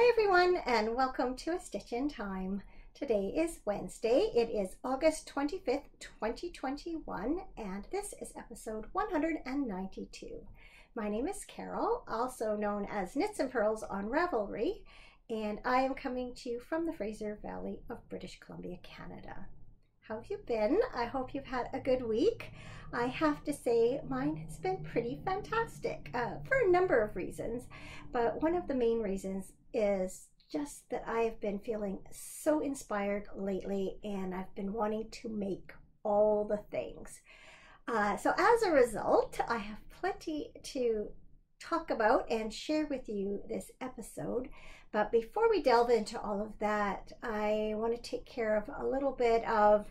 Hi everyone, and welcome to A Stitch in Time. Today is Wednesday. It is August 25th, 2021, and this is episode 192. My name is Carol, also known as Knits and Pearls on Ravelry, and I am coming to you from the Fraser Valley of British Columbia, Canada. How have you been? I hope you've had a good week. I have to say mine has been pretty fantastic for a number of reasons, but one of the main reasons is just that I have been feeling so inspired lately, and I've been wanting to make all the things. So as a result, I have plenty to talk about and share with you this episode. But before we delve into all of that, I want to take care of a little bit of,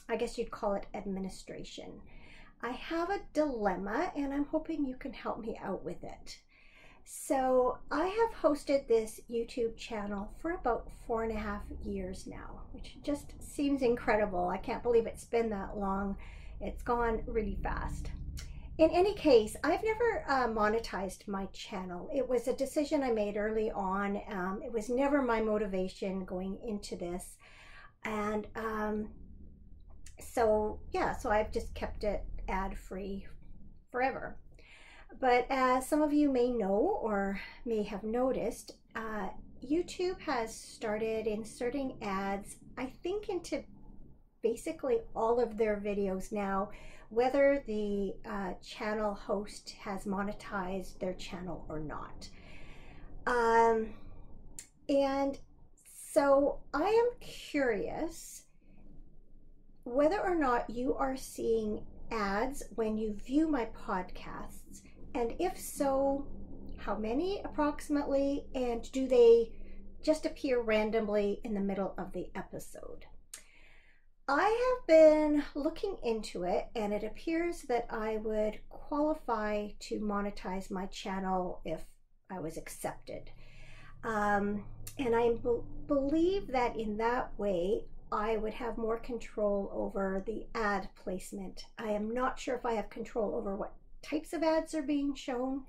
I guess you'd call it, administration. I have a dilemma, and I'm hoping you can help me out with it. So I have hosted this YouTube channel for about 4.5 years now, which just seems incredible. I can't believe it's been that long. It's gone really fast. In any case, I've never monetized my channel. It was a decision I made early on. It was never my motivation going into this. And so I've just kept it ad-free forever. But as some of you may know or may have noticed, YouTube has started inserting ads, I think, into basically all of their videos now, whether the channel host has monetized their channel or not. And so I am curious whether or not you are seeing ads when you view my podcasts, and if so, how many approximately, and do they just appear randomly in the middle of the episode? I have been looking into it, and it appears that I would qualify to monetize my channel if I was accepted. And I believe that in that way, I would have more control over the ad placement. I am not sure if I have control over what types of ads are being shown.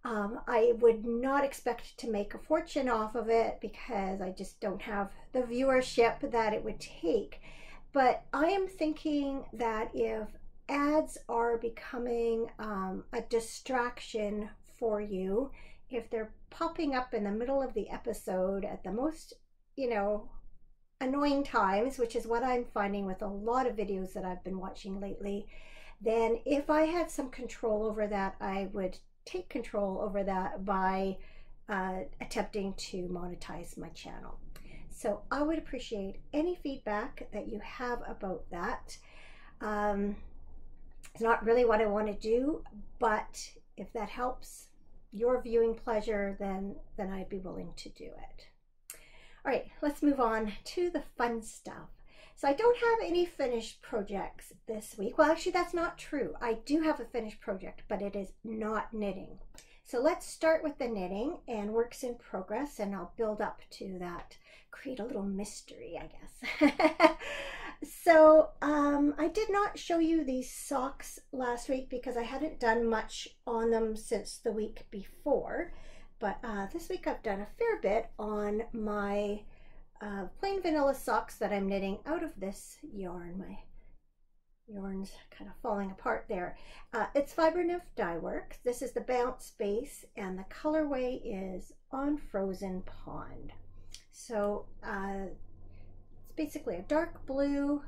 I would not expect to make a fortune off of it because I just don't have the viewership that it would take. But I am thinking that if ads are becoming a distraction for you, if they're popping up in the middle of the episode at the most, annoying times, which is what I'm finding with a lot of videos that I've been watching lately, then if I had some control over that, I would take control over that by attempting to monetize my channel. So I would appreciate any feedback that you have about that. It's not really what I want to do, but if that helps your viewing pleasure, then I'd be willing to do it. All right, let's move on to the fun stuff. So I don't have any finished projects this week. Well, actually, that's not true. I do have a finished project, but it is not knitting. So let's start with the knitting and works in progress, and I'll build up to that. Create a little mystery, I guess. So I did not show you these socks last week because I hadn't done much on them since the week before. But this week I've done a fair bit on my plain vanilla socks that I'm knitting out of this yarn. My yarn's kind of falling apart there. It's Fiber Nymph Dye Works. This is the bounce base, and the colorway is On Frozen Pond. So it's basically a dark blue,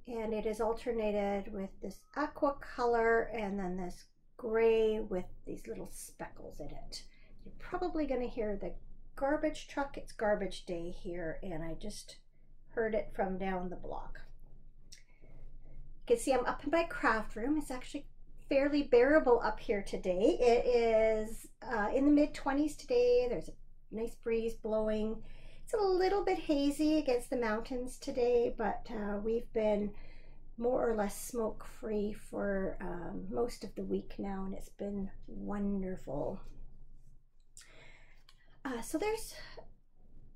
and it is alternated with this aqua color and then this gray with these little speckles in it. You're probably going to hear the garbage truck. It's garbage day here, and I just heard it from down the block. You can see I'm up in my craft room. It's actually fairly bearable up here today. It is in the mid-20s today. There's a nice breeze blowing. It's a little bit hazy against the mountains today, but we've been more or less smoke-free for most of the week now, and it's been wonderful. So there's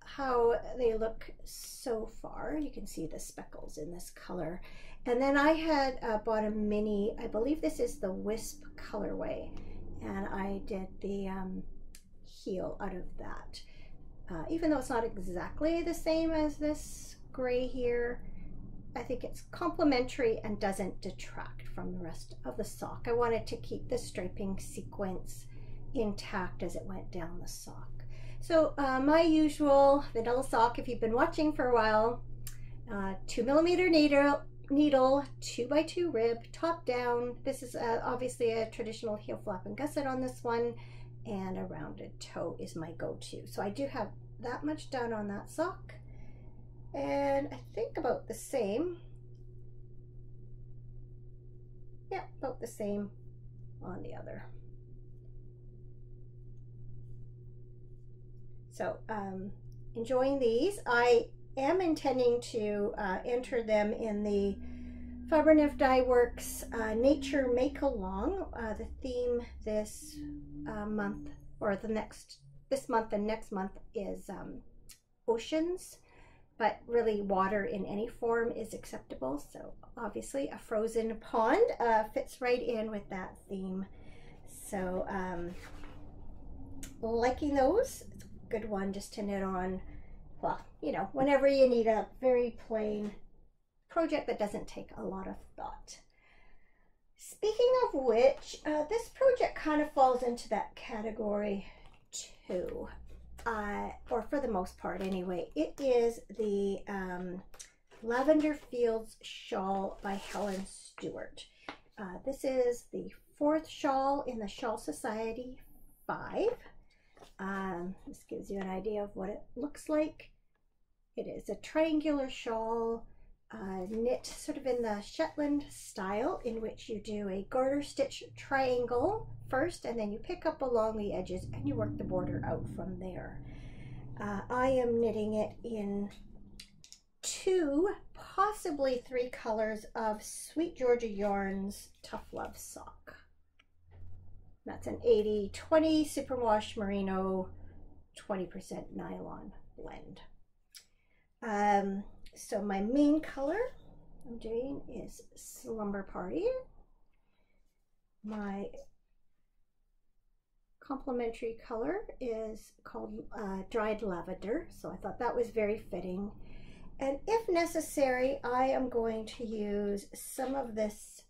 how they look so far. You can see the speckles in this color. And then I had bought a mini, I believe this is the Wisp colorway, and I did the heel out of that. even though it's not exactly the same as this gray here, I think it's complementary and doesn't detract from the rest of the sock. I wanted to keep the striping sequence intact as it went down the sock. So my usual vanilla sock, if you've been watching for a while, 2mm needle, 2x2 rib, top down. This is obviously a traditional heel flap and gusset on this one, and a rounded toe is my go-to. So I do have that much done on that sock, and I think about the same. Yeah, about the same on the other. So enjoying these. I am intending to enter them in the Fabernyf Dye Works Nature Make Along. The theme this month, or this month and next month, is oceans, but really water in any form is acceptable. So obviously a frozen pond fits right in with that theme. So liking those. It's a good one just to knit on, well, you know, whenever you need a very plain project that doesn't take a lot of thought. Speaking of which, this project kind of falls into that category too, or for the most part anyway. It is the Lavender Fields shawl by Helen Stewart. This is the 4th shawl in the Shawl Society 5. This gives you an idea of what it looks like. It is a triangular shawl, knit sort of in the Shetland style, in which you do a garter stitch triangle first, and then you pick up along the edges and you work the border out from there. I am knitting it in 2, possibly 3 colors of Sweet Georgia Yarns Tough Love sock. That's an 80-20 superwash merino 20% nylon blend. So my main color I'm doing is Slumber Party. My complementary color is called Dried Lavender, so I thought that was very fitting. And if necessary, I am going to use some of this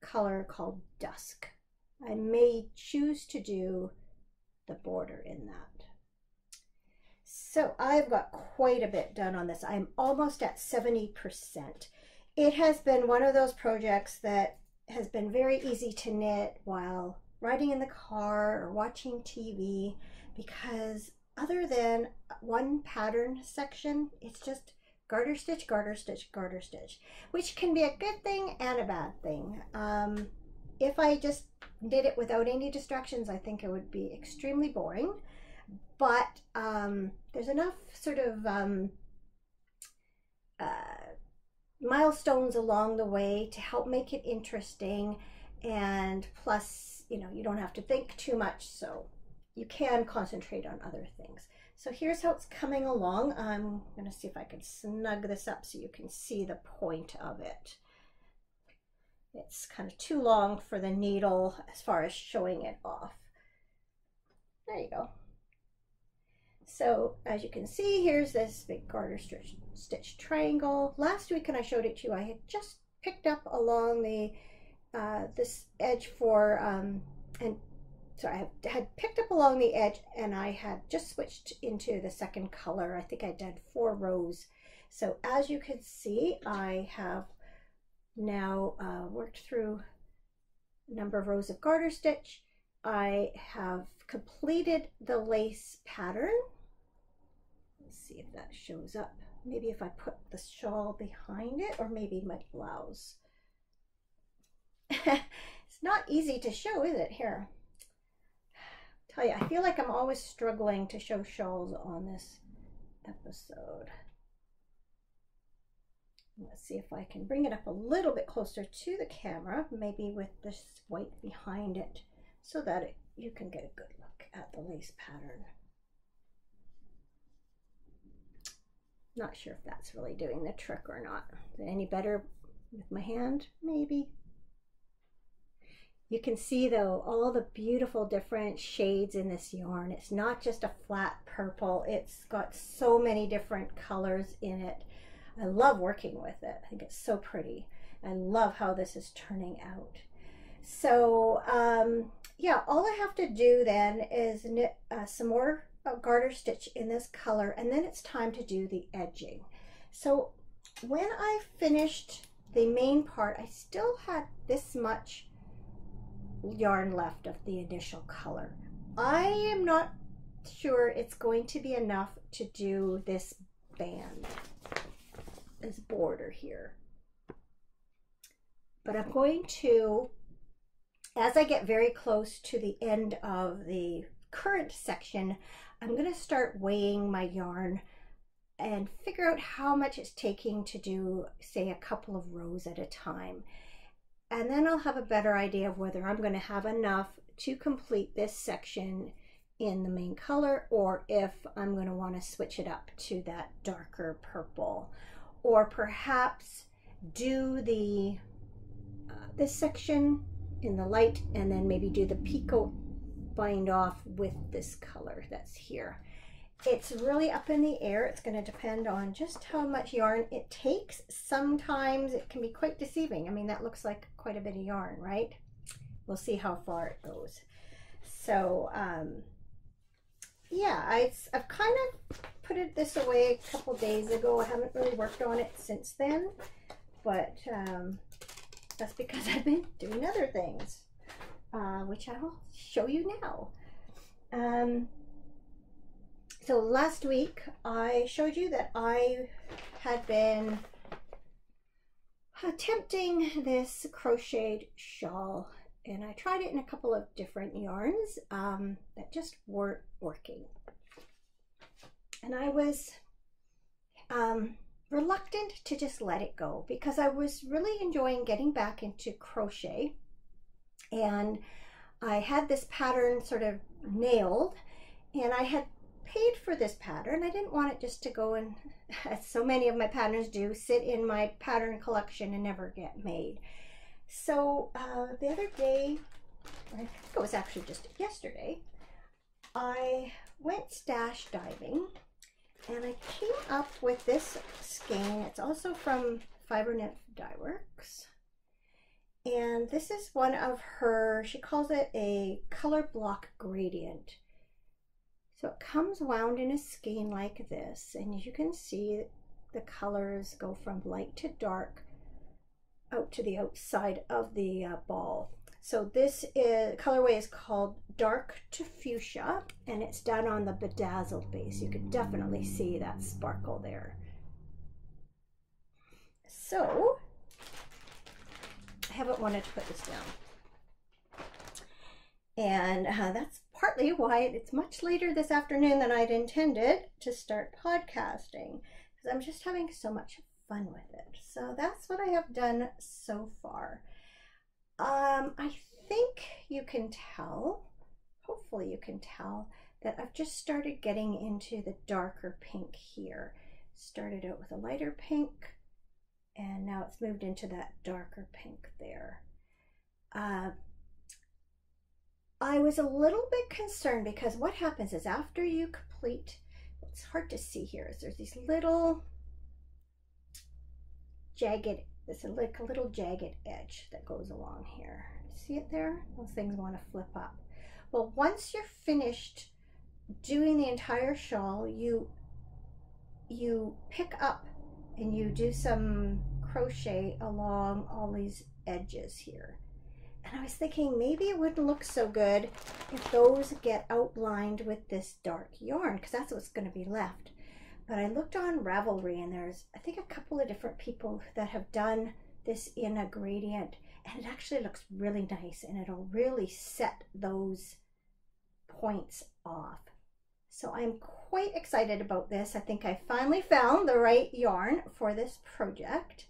color called Dusk. I may choose to do the border in that. So I've got quite a bit done on this. I'm almost at 70%. It has been one of those projects that has been very easy to knit while riding in the car or watching TV, because other than one pattern section, it's just garter stitch, garter stitch, garter stitch, which can be a good thing and a bad thing. If I just did it without any distractions, I think it would be extremely boring. But there's enough sort of milestones along the way to help make it interesting, and plus, you know, you don't have to think too much, so you can concentrate on other things. So here's how it's coming along. I'm going to see if I can snug this up so you can see the point of it. It's kind of too long for the needle as far as showing it off. There you go. So as you can see, here's this big garter stitch triangle. Last week when I showed it to you, I had just picked up along the this edge for I had picked up along the edge, and I had just switched into the second color. I think I did 4 rows. So as you can see, I have now worked through a number of rows of garter stitch. I have completed the lace pattern. Let's see if that shows up. Maybe if I put the shawl behind it, or maybe my blouse. It's not easy to show, is it? Here, tell you, I feel like I'm always struggling to show shawls on this episode. Let's see if I can bring it up a little bit closer to the camera, maybe with this white behind it, so that you can get a good look at the lace pattern. Not sure if that's really doing the trick or not. Is it any better with my hand? Maybe. You can see though all the beautiful different shades in this yarn. It's not just a flat purple. It's got so many different colors in it. I love working with it. I think it's so pretty. I love how this is turning out. So yeah, all I have to do then is knit some more garter stitch in this color, and then it's time to do the edging. So when I finished the main part, I still had this much yarn left of the initial color. I am not sure it's going to be enough to do this band, this border here. But I'm going to, as I get very close to the end of the current section, I'm going to start weighing my yarn and figure out how much it's taking to do, say, a couple of rows at a time. And then I'll have a better idea of whether I'm going to have enough to complete this section in the main color, or if I'm going to want to switch it up to that darker purple, or perhaps do the this section in the light and then maybe do the picot bind off with this color that's here. It's really up in the air. It's going to depend on just how much yarn it takes. Sometimes it can be quite deceiving. I mean, that looks like quite a bit of yarn, right? We'll see how far it goes. So yeah, I've kind of put this away a couple days ago. I haven't really worked on it since then, but that's because I've been doing other things, which I will show you now. So last week I showed you that I had been attempting this crocheted shawl, and I tried it in a couple of different yarns that just weren't working. And I was reluctant to just let it go because I was really enjoying getting back into crochet, and I had this pattern sort of nailed, and I had paid for this pattern. I didn't want it just to go and, as so many of my patterns do, sit in my pattern collection and never get made. So the other day, I think it was actually just yesterday, I went stash diving and I came up with this skein. It's also from Fiber Nymph Dye Works, and this is one of her, she calls it a color block gradient. So it comes wound in a skein like this, and as you can see, the colors go from light to dark out to the outside of the ball. So this colorway is called Dark to Fuchsia, and it's done on the bedazzled base. You can definitely see that sparkle there. So I haven't wanted to put this down, and that's partly why it's much later this afternoon than I'd intended to start podcasting, because I'm just having so much fun with it. So that's what I have done so far. I think you can tell, hopefully you can tell, that I've just started getting into the darker pink here. Started out with a lighter pink, and now it's moved into that darker pink there. I was a little bit concerned because what happens is after you complete, what's hard to see here is there's these little jagged, it's like a little jagged edge that goes along here. See it there? Those things want to flip up. Well, once you're finished doing the entire shawl, you pick up and you do some crochet along all these edges here. And I was thinking maybe it wouldn't look so good if those get outlined with this dark yarn, because that's what's going to be left. But I looked on Ravelry, and there's, I think, a couple of different people that have done this in a gradient, and it actually looks really nice, and it'll really set those points off. So I'm quite excited about this. I think I finally found the right yarn for this project.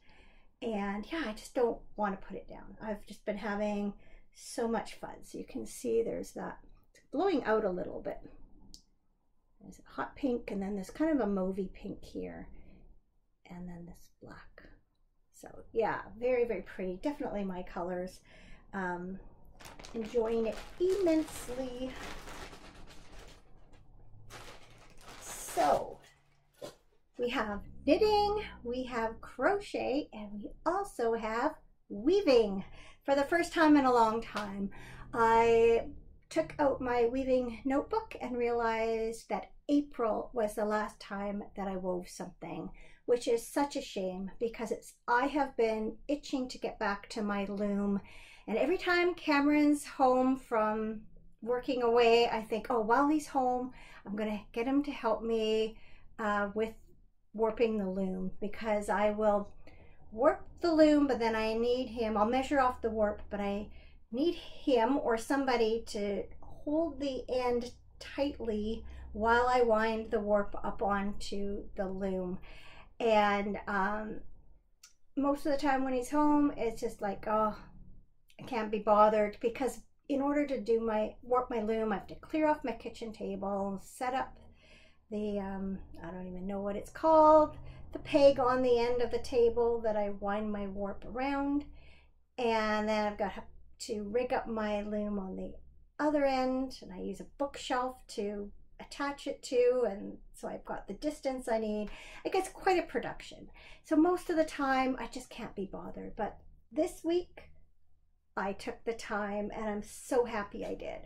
And yeah, I just don't want to put it down. I've just been having so much fun. So you can see there's that, it's blowing out a little bit. There's a hot pink, and then there's kind of a mauvey pink here, and then this black. So yeah, very, very pretty. Definitely my colors. enjoying it immensely. So we have knitting, we have crochet, and we also have weaving. For the first time in a long time, I took out my weaving notebook and realized that April was the last time that I wove something, which is such a shame because I have been itching to get back to my loom. And every time Cameron's home from working away, I think, oh, while he's home, I'm gonna get him to help me with warping the loom, because I will warp the loom, but then I need him, I'll measure off the warp, but I need him or somebody to hold the end tightly while I wind the warp up onto the loom. And most of the time when he's home, it's just like, oh, I can't be bothered, because in order to do warp my loom, I have to clear off my kitchen table, set up the I don't even know what it's called, the peg on the end of the table that I wind my warp around, and then I've got to rig up my loom on the other end, and I use a bookshelf to attach it to, and so I've got the distance I need. It gets quite a production. So most of the time I just can't be bothered, but this week I took the time and I'm so happy I did.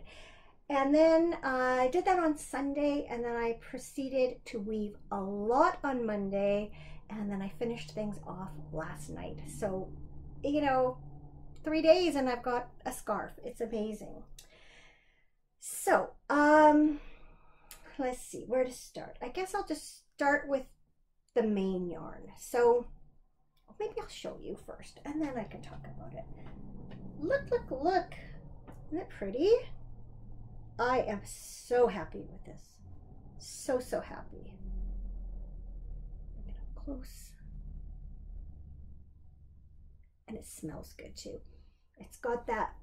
And then I did that on Sunday, and then I proceeded to weave a lot on Monday, and then I finished things off last night. So, you know, 3 days and I've got a scarf. It's amazing. So, let's see where to start. I guess I'll just start with the main yarn. So maybe I'll show you first and then I can talk about it. Look, look, look. Isn't it pretty? I am so happy with this. So, so happy. Get up close. And it smells good too. It's got that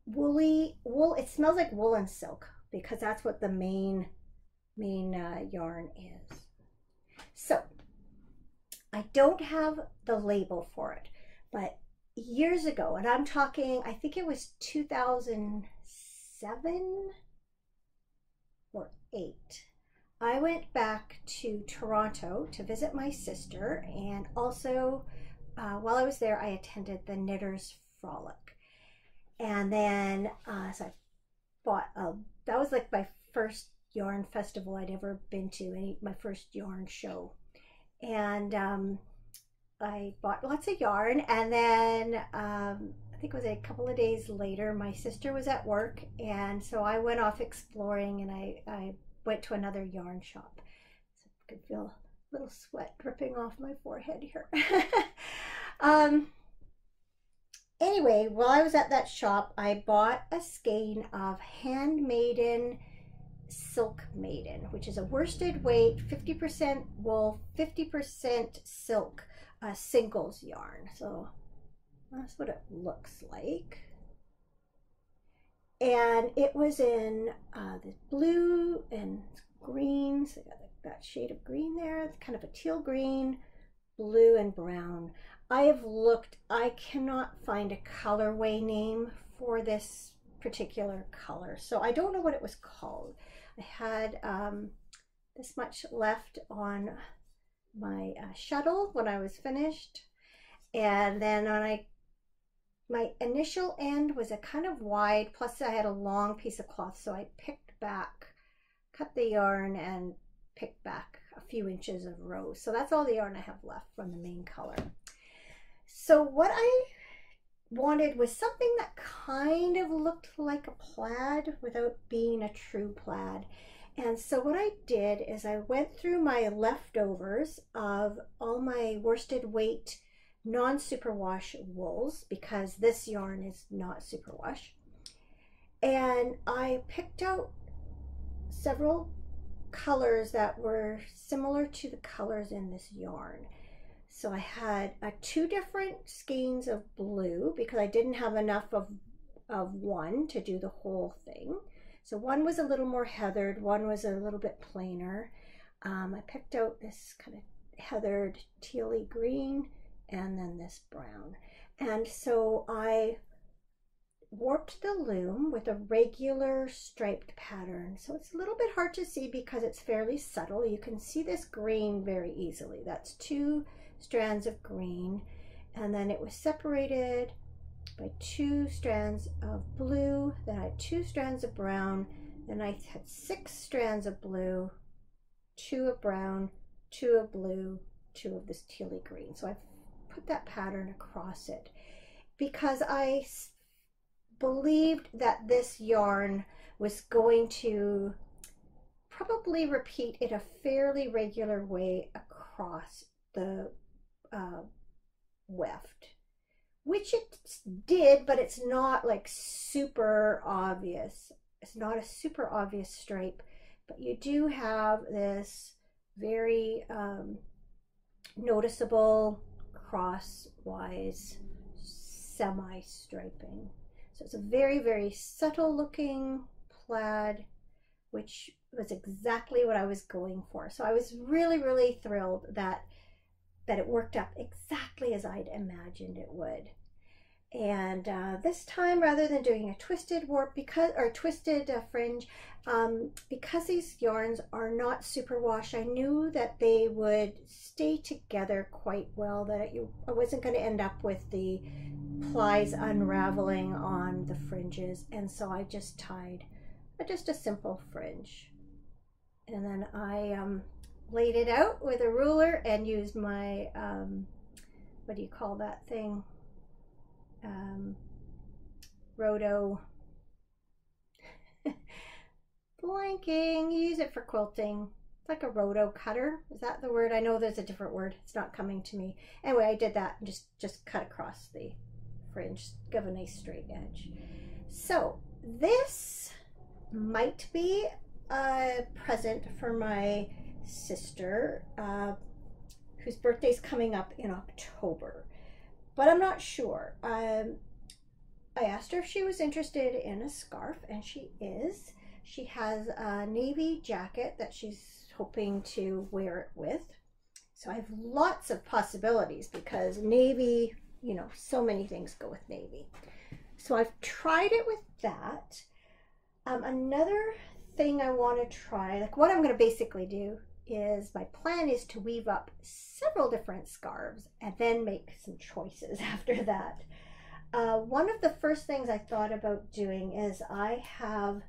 woolly wool. It smells like wool and silk because that's what the main yarn is. So I don't have the label for it, but years ago, and I'm talking, I think it was 2007 or 8, I went back to Toronto to visit my sister, and also while I was there I attended the Knitters Frolic, and then so I bought that was like my first yarn festival I'd ever been to, my first yarn show, and I bought lots of yarn, and then I think it was a couple of days later my sister was at work, and so I went off exploring, and I went to another yarn shop. So I could feel a little sweat dripping off my forehead here. Anyway, while I was at that shop, I bought a skein of Handmaiden Silk Maiden, which is a worsted weight, 50% wool, 50% silk, singles yarn. So that's what it looks like. And it was in the blue and green, so I got that shade of green there. It's kind of a teal green, blue and brown. I have looked, I cannot find a colorway name for this particular color, so I don't know what it was called. I had this much left on my shuttle when I was finished, and then my initial end was a kind of wide, plus I had a long piece of cloth, so I picked back, cut the yarn and picked back a few inches of rose. So that's all the yarn I have left from the main color. So what I wanted was something that kind of looked like a plaid without being a true plaid. And so what I did is I went through my leftovers of all my worsted weight non-superwash wools, because this yarn is not superwash, and I picked out several colors that were similar to the colors in this yarn. So I had 2 different skeins of blue because I didn't have enough of one to do the whole thing. So one was a little more heathered, one was a little bit plainer. I picked out this kind of heathered tealy green, and then this brown. And so I warped the loom with a regular striped pattern. So it's a little bit hard to see because it's fairly subtle. You can see this green very easily. That's 2 strands of green, and then it was separated by 2 strands of blue, then I had 2 strands of brown, then I had 6 strands of blue, 2 of brown, 2 of blue, 2 of this tealy green. So I've put that pattern across it because I believed that this yarn was going to probably repeat in a fairly regular way across the weft, which it did, but it's not like super obvious. It's not a super obvious stripe, but you do have this very noticeable crosswise semi-striping. So it's a very, very subtle looking plaid, which was exactly what I was going for. So I was really, really thrilled that it worked up exactly as I'd imagined it would. And this time, rather than doing a twisted warp twisted fringe, because these yarns are not superwash, I knew that they would stay together quite well, that I wasn't going to end up with the plies unraveling on the fringes, and so I just tied just a simple fringe, and then I laid it out with a ruler and used my what do you call that thing, Roto blanking, you use it for quilting. It's like a roto cutter. Is that the word? I know there's a different word. It's not coming to me. Anyway, I did that and just cut across the fringe, give a nice straight edge. So this might be a present for my sister, whose birthday's coming up in October, but I'm not sure. I asked her if she was interested in a scarf, and she is. She has a navy jacket that she's hoping to wear it with. So I have lots of possibilities because navy, you know, so many things go with navy. So I've tried it with that. Another thing I want to try, like what I'm going to basically do is, my plan is to weave up several different scarves and then make some choices after that. One of the first things I thought about doing is I have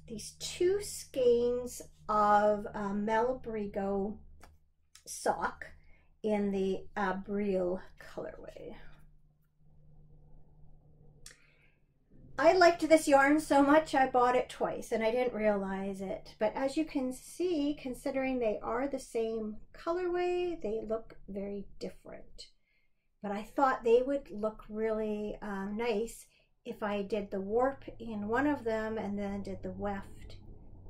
these 2 skeins of Malabrigo sock in the Abril colorway. I liked this yarn so much I bought it twice and I didn't realize it, but as you can see, considering they are the same colorway, they look very different. But I thought they would look really nice if I did the warp in one of them and then did the weft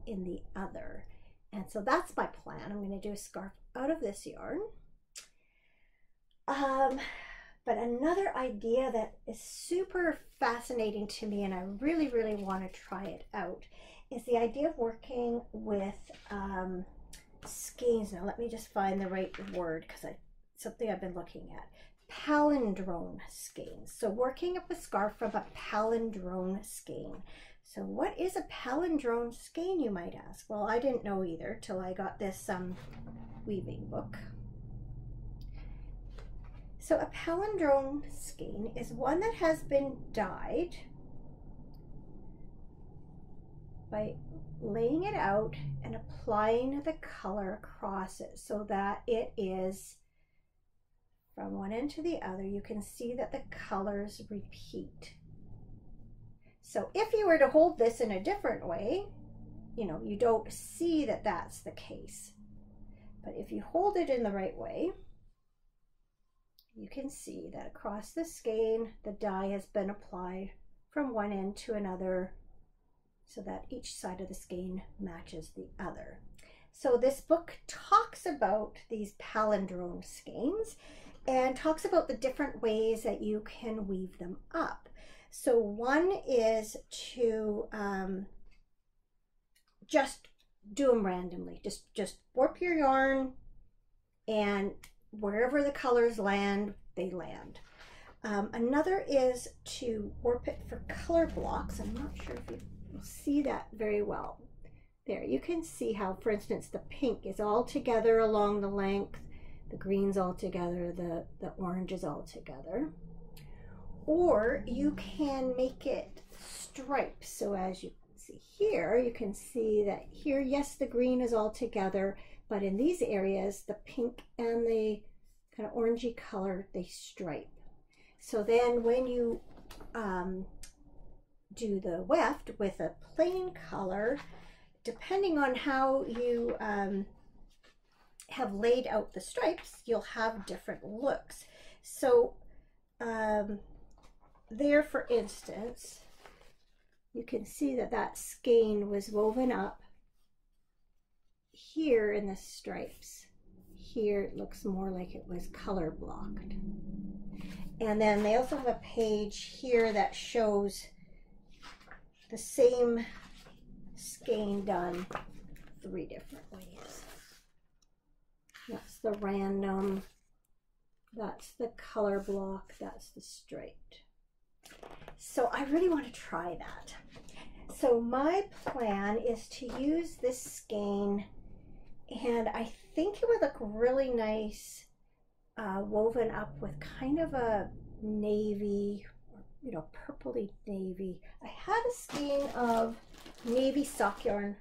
in the other. And so that's my plan. I'm going to do a scarf out of this yarn. But another idea that is super fascinating to me, and I really, really want to try it out, is the idea of working with skeins. Now let me just find the right word because it's something I've been looking at. Palindrome skeins. So working up a scarf from a palindrome skein. So what is a palindrome skein, you might ask? Well, I didn't know either till I got this weaving book. So a palindrome skein is one that has been dyed by laying it out and applying the color across it so that it is from one end to the other. You can see that the colors repeat. So if you were to hold this in a different way, you know, you don't see that that's the case. But if you hold it in the right way, you can see that across the skein, the dye has been applied from one end to another so that each side of the skein matches the other. So this book talks about these palindrome skeins and talks about the different ways that you can weave them up. So one is to just do them randomly. Just warp your yarn, and wherever the colors land, they land. Another is to warp it for color blocks. I'm not sure if you will see that very well. There, you can see how, for instance, the pink is all together along the length, the green's all together, the orange is all together. Or you can make it stripes. So as you can see here, you can see that here, yes, the green is all together, but in these areas, the pink and the kind of orangey color, they stripe. So then when you do the weft with a plain color, depending on how you have laid out the stripes, you'll have different looks. So there, for instance, you can see that that skein was woven up here in the stripes. Here it looks more like it was color blocked. And then they also have a page here that shows the same skein done 3 different ways. That's the random, that's the color block, that's the straight. So I really want to try that. So my plan is to use this skein, and I think it would look really nice woven up with kind of a navy, you know, purpley navy. I had a skein of navy sock yarn,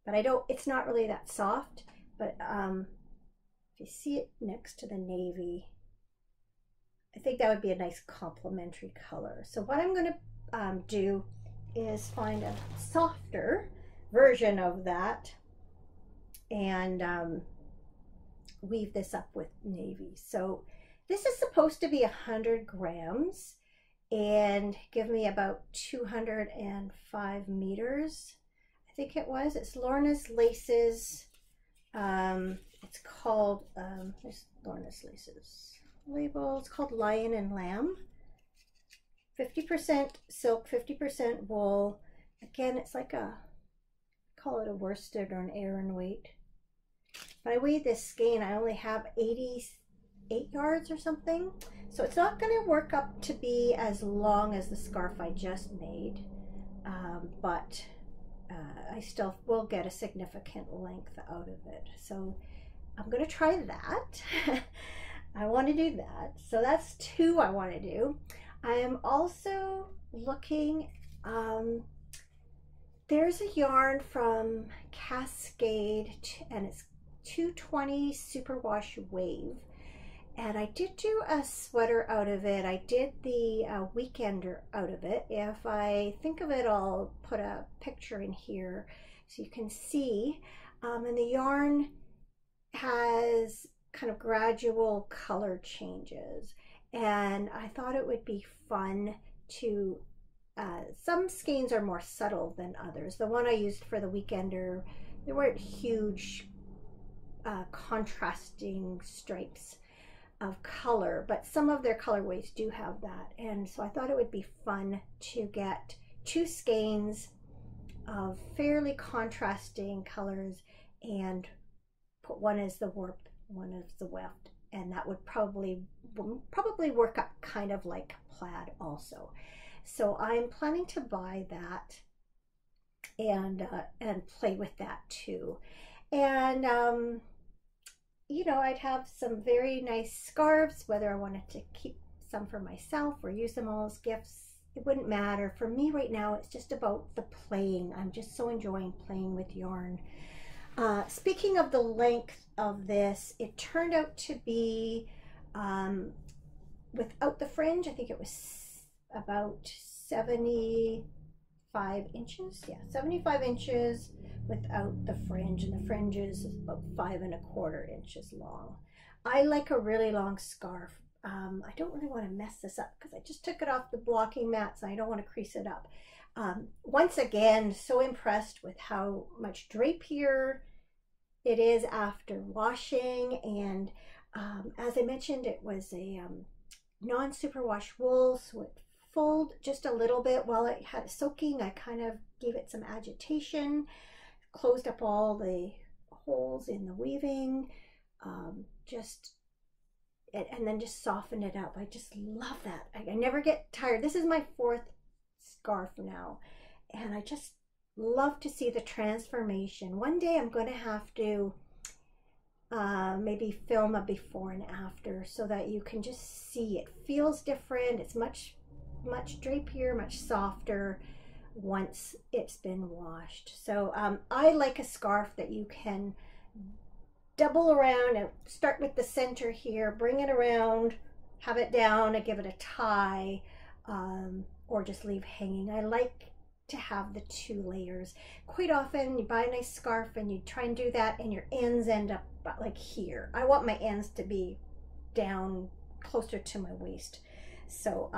but it's not really that soft, but if you see it next to the navy, I think that would be a nice complementary color. So what I'm going to do is find a softer version of that and weave this up with navy. So this is supposed to be 100 grams and give me about 205 meters. I think it was. It's Lorna's Laces. It's called, there's Lorna's Laces label. It's called Lion and Lamb. 50% silk, 50% wool. Again, it's like call it a worsted or an Aran weight. But I weighed this skein, I only have 88 yards or something. So it's not going to work up to be as long as the scarf I just made. But I still will get a significant length out of it. So I'm going to try that. I want to do that. So that's 2 I want to do. I am also looking, there's a yarn from Cascade and it's 220 Superwash Wave. And I did do a sweater out of it. I did the weekender out of it. If I think of it, I'll put a picture in here so you can see. And the yarn has kind of gradual color changes. And I thought it would be fun to, some skeins are more subtle than others. The one I used for the weekender, there weren't huge contrasting stripes of color, but some of their colorways do have that. And so I thought it would be fun to get 2 skeins of fairly contrasting colors and put one as the warp, one as the weft, and that would probably work up kind of like plaid also. So I'm planning to buy that and play with that too. And you know, I'd have some very nice scarves, whether I wanted to keep some for myself or use them all as gifts. It wouldn't matter. For me right now, it's just about the playing. I'm just so enjoying playing with yarn. Speaking of the length of this, it turned out to be, without the fringe, I think it was about 75 inches. Yeah, 75 inches without the fringe, and the fringe is about 5 1/4 inches long. I like a really long scarf. I don't really want to mess this up because I just took it off the blocking mats and I don't want to crease it up. Once again, so impressed with how much drapier it is after washing. And as I mentioned, it was a non-superwash wool, so it folded just a little bit while it had it soaking. I kind of gave it some agitation, closed up all the holes in the weaving. and then just soften it up. I just love that. I never get tired. This is my 4th scarf now, and I just love to see the transformation. One day I'm going to have to maybe film a before and after so that you can just see it feels different. It's much drapier, much softer once it's been washed. So I like a scarf that you can double around and start with the center here, bring it around, have it down and give it a tie, or just leave hanging. I like to have the 2 layers. Quite often you buy a nice scarf and you try and do that and your ends end up like here. I want my ends to be down closer to my waist. So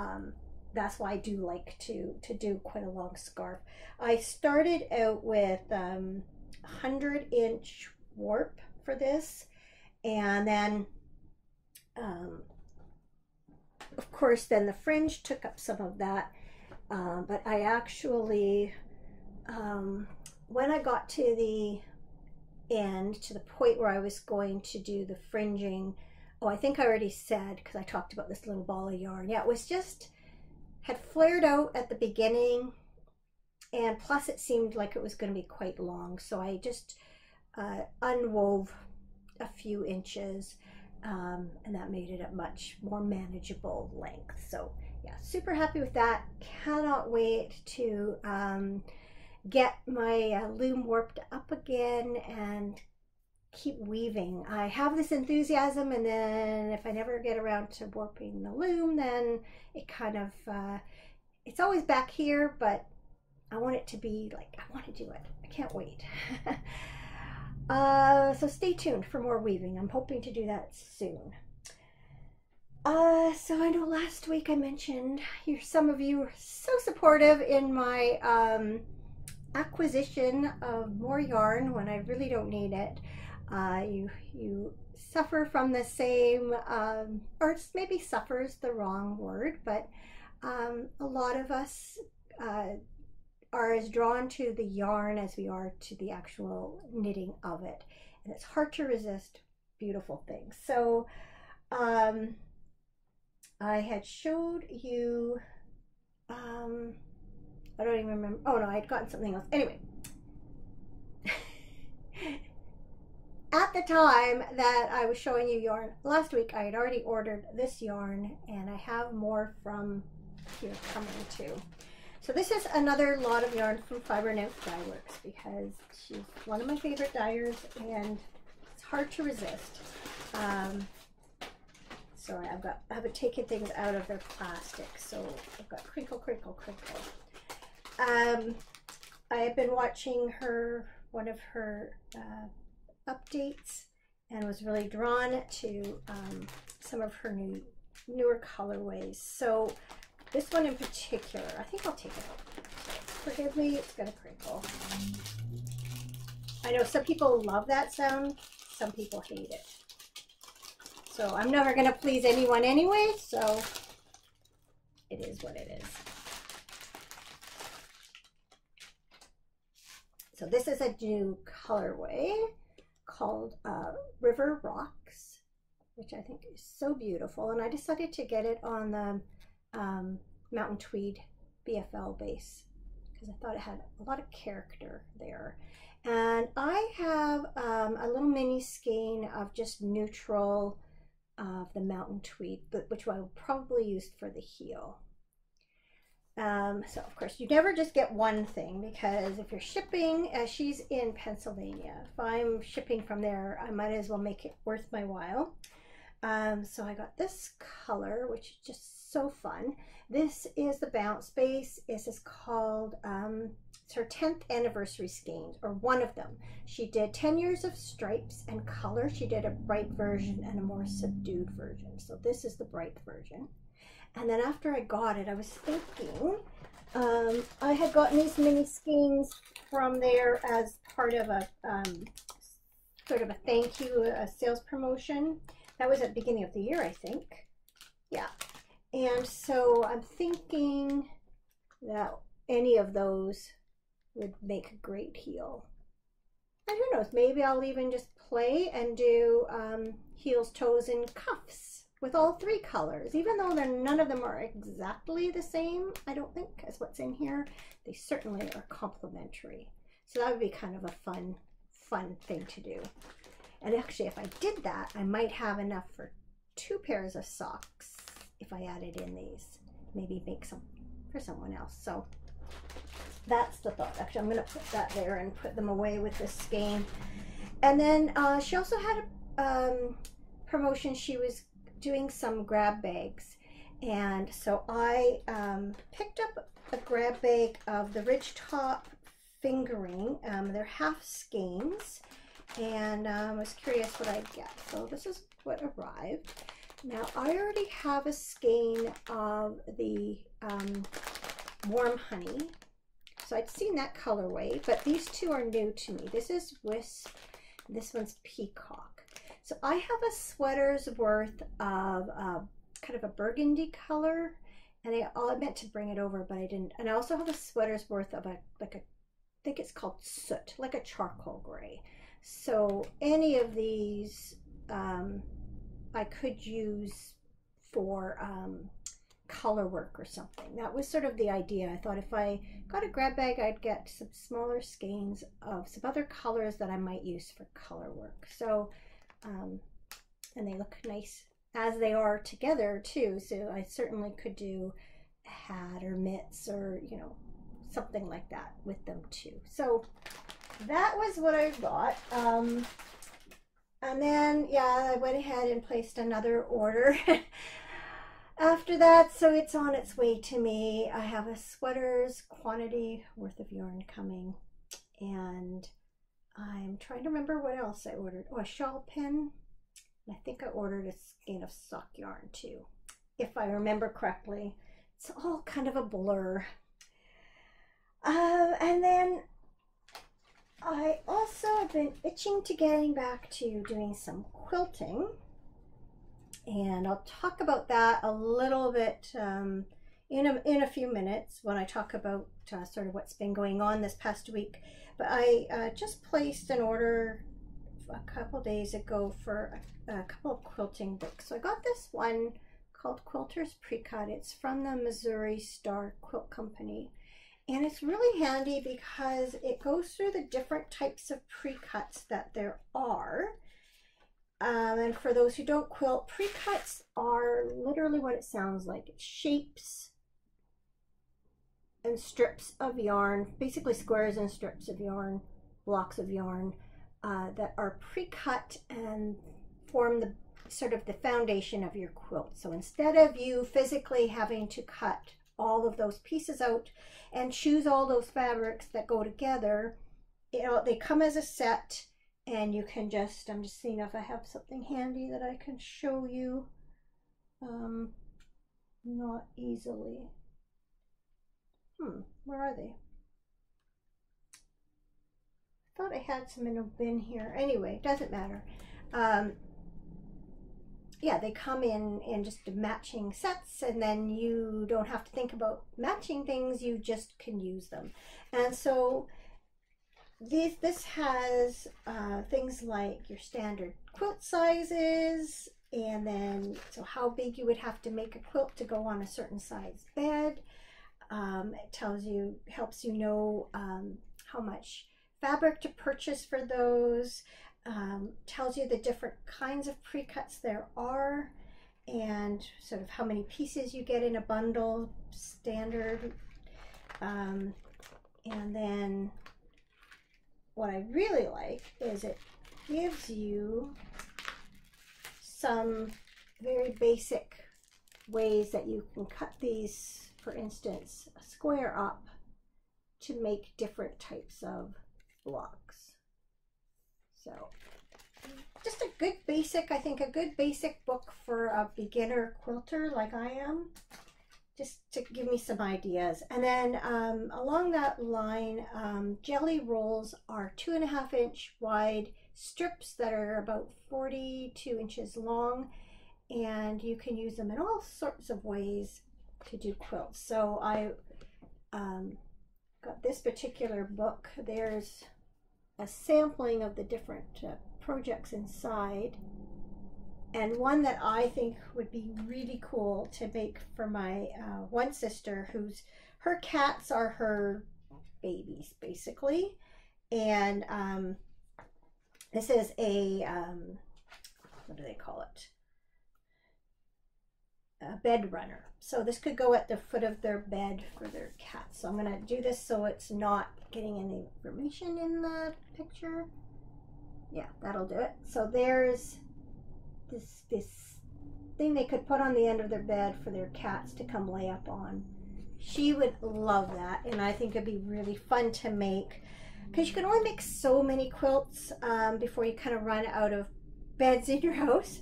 that's why I do like to do quite a long scarf. I started out with 100-inch warp for this, and then of course then the fringe took up some of that, but I actually when I got to the end, to the point where I was going to do the fringing, oh, I think I already said, because I talked about this little ball of yarn. Yeah, it was just had flared out at the beginning, and plus it seemed like it was going to be quite long, so I just unwove a few inches, and that made it a much more manageable length. So yeah, super happy with that. Cannot wait to get my loom warped up again and keep weaving. I have this enthusiasm, and then if I never get around to warping the loom, then it kind of it's always back here, but I want it to be like, I want to do it. I can't wait. So stay tuned for more weaving. I'm hoping to do that soon. So I know last week I mentioned, some of you were so supportive in my acquisition of more yarn when I really don't need it. You suffer from the same, or maybe suffer is the wrong word, but a lot of us are as drawn to the yarn as we are to the actual knitting of it, and it's hard to resist beautiful things. So I had showed you, I don't even remember. Oh no, I had gotten something else. Anyway, at the time that I was showing you yarn last week, I had already ordered this yarn, and I have more from here coming too. So this is another lot of yarn from Fiber Nymph Dye Works, because she's one of my favorite dyers and it's hard to resist. Sorry, I haven't taken things out of their plastic, so I've got crinkle, crinkle, crinkle. I have been watching one of her updates, and was really drawn to some of her newer colorways. So this one in particular, I think I'll take it out. So forgive me, it's gonna crinkle. I know some people love that sound, some people hate it. So I'm never gonna please anyone anyway, so it is what it is. So this is a new colorway called River Rocks, which I think is so beautiful, and I decided to get it on the Mountain Tweed BFL base because I thought it had a lot of character there. And I have a little mini skein of just neutral of the Mountain Tweed, which I will probably use for the heel. So of course you never just get one thing, because if you're shipping, she's in Pennsylvania, if I'm shipping from there, I might as well make it worth my while. So I got this color, which is just so fun. This is the Bounce Base. This is called, it's her 10th anniversary skein, or one of them. She did 10 years of stripes and color. She did a bright version and a more subdued version. So this is the bright version. And then after I got it, I was thinking, I had gotten these mini skeins from there as part of a sort of a thank you, a sales promotion. That was at the beginning of the year, I think. Yeah. And so I'm thinking that any of those would make a great heel. And who knows, maybe I'll even just play and do heels, toes, and cuffs with all three colors, even though none of them are exactly the same, I don't think, as what's in here. They certainly are complementary. So that would be kind of a fun thing to do. And actually, if I did that, I might have enough for 2 pairs of socks if I added in these. Maybe make some for someone else. So that's the thought. Actually, I'm going to put that there and put them away with this skein. And then she also had a promotion. She was doing some grab bags, and so I picked up a grab bag of the Ridgetop fingering. They're half skeins, and I was curious what I'd get. So this is what arrived. Now I already have a skein of the Warm Honey, so I'd seen that colorway, but these two are new to me. This is Wisp, this one's Peacock. So I have a sweater's worth of kind of a burgundy color, and I meant to bring it over, but I didn't. And I also have a sweater's worth of I think it's called Soot, like a charcoal gray. So any of these I could use for color work or something. That was sort of the idea. I thought if I got a grab bag, I'd get some smaller skeins of some other colors that I might use for color work. So and they look nice as they are together too, so I certainly could do a hat or mitts or, you know, something like that with them too. So that was what I got. And then, yeah, I went ahead and placed another order after that, so it's on its way to me. I have a sweater's quantity worth of yarn coming, and I'm trying to remember what else I ordered. Oh, a shawl pin. I think I ordered a skein of sock yarn too, if I remember correctly. It's all kind of a blur. And then I also have been itching to getting back to doing some quilting, and I'll talk about that a little bit in a few minutes when I talk about sort of what's been going on this past week. But I just placed an order a couple days ago for a couple of quilting books. So I got this one called Quilter's Precut. It's from the Missouri Star Quilt Company, and it's really handy because it goes through the different types of precuts that there are. And for those who don't quilt, precuts are literally what it sounds like. It's shapes and strips of yarn, basically squares and strips of yarn, blocks of yarn that are pre-cut and form the sort of the foundation of your quilt. So instead of you physically having to cut all of those pieces out and choose all those fabrics that go together, you know, they come as a set, and you can just, I'm just seeing if I have something handy that I can show you. Not easily. Where are they? I thought I had some in a bin here. Anyway, doesn't matter. Yeah, they come in just matching sets, and then you don't have to think about matching things, you just can use them. And so this has things like your standard quilt sizes, and then so how big you would have to make a quilt to go on a certain size bed. It tells you, helps you know how much fabric to purchase for those, tells you the different kinds of pre-cuts there are, and sort of how many pieces you get in a bundle, standard. And then what I really like is it gives you some very basic ways that you can cut these, for instance, a square up to make different types of blocks. So just a good basic, I think a good basic book for a beginner quilter like I am, just to give me some ideas. And then along that line, jelly rolls are 2.5-inch wide strips that are about 42 inches long, and you can use them in all sorts of ways to do quilts. So I got this particular book. There's a sampling of the different projects inside, and one that I think would be really cool to make for my one sister, her cats are her babies basically. And this is a what do they call it, a bed runner. So this could go at the foot of their bed for their cats. So I'm going to do this so it's not getting any information in the picture. Yeah, that'll do it. So there's this thing they could put on the end of their bed for their cats to come lay up on. She would love that, and I think it'd be really fun to make, because you can only make so many quilts before you kind of run out of beds in your house.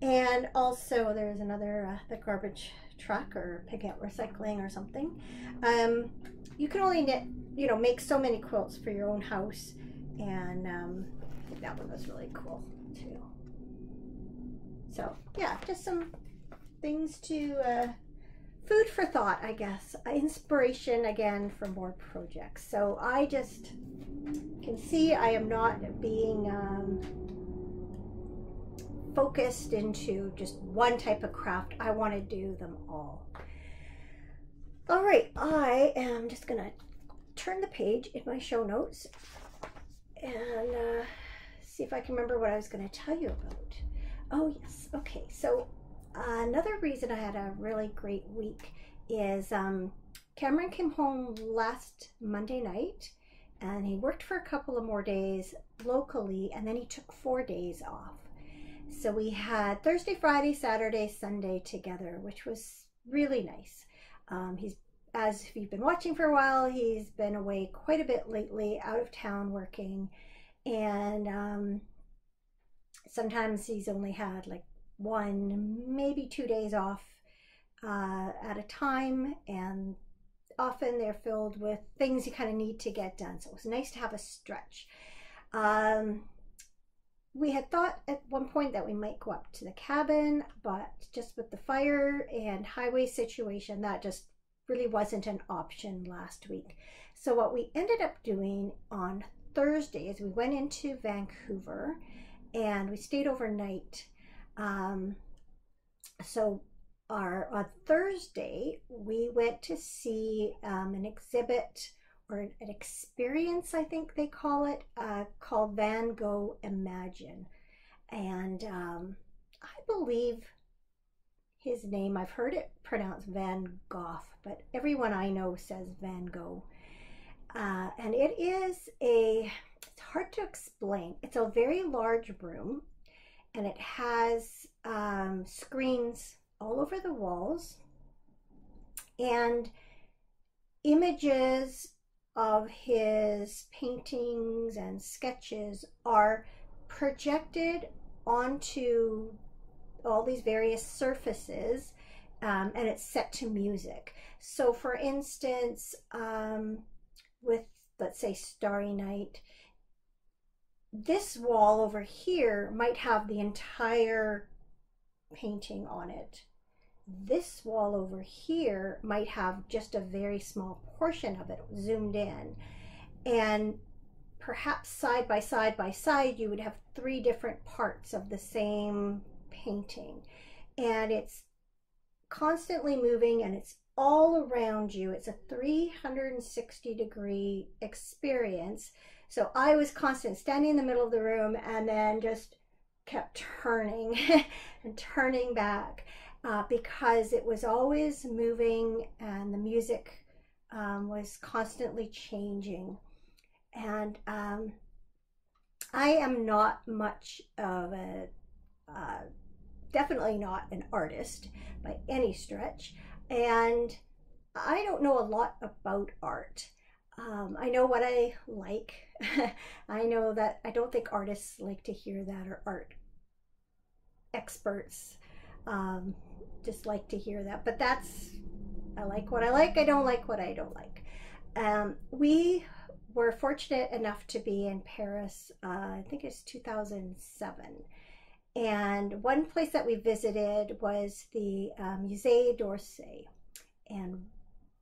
And also there's another the garbage truck or pick out recycling or something. You can only knit, make so many quilts for your own house, and I think that one was really cool too. So yeah, just some things to food for thought, I guess. Inspiration again for more projects. So I just can see I am not being focused into just one type of craft. I want to do them all. All right, I am just gonna turn the page in my show notes and see if I can remember what I was going to tell you about. Oh yes, okay. So another reason I had a really great week is Cameron came home last Monday night, and he worked for a couple of more days locally, and then he took 4 days off. So we had Thursday, Friday, Saturday, Sunday together, which was really nice. As if you've been watching for a while, he's been away quite a bit lately, out of town working, and sometimes he's only had like 1, maybe 2 days off at a time, and often they're filled with things you kind of need to get done. So it was nice to have a stretch. We had thought at one point that we might go up to the cabin, but just with the fire and highway situation, that just really wasn't an option last week. So what we ended up doing on Thursday is we went into Vancouver and we stayed overnight. So on Thursday, we went to see an exhibit or an experience, I think they call it, called Van Gogh Imagine. And I believe his name, I've heard it pronounced Van Gogh, but everyone I know says Van Gogh. And it is it's hard to explain. It's a very large room, and it has screens all over the walls, and images of his paintings and sketches are projected onto all these various surfaces, and it's set to music. So for instance, with, let's say, Starry Night, this wall over here might have the entire painting on it. This wall over here might have just a very small portion of it zoomed in, and perhaps side by side you would have 3 different parts of the same painting, and it's constantly moving and it's all around you. It's a 360-degree experience. So I was constantly standing in the middle of the room and then just kept turning and turning back because it was always moving, and the music was constantly changing. And I am not much of a definitely not an artist by any stretch, and I don't know a lot about art. I know what I like. I know that I don't think artists like to hear that, or art experts just like to hear that, but I like what I like, I don't like what I don't like. We were fortunate enough to be in Paris, I think it's 2007. And one place that we visited was the Musée d'Orsay. And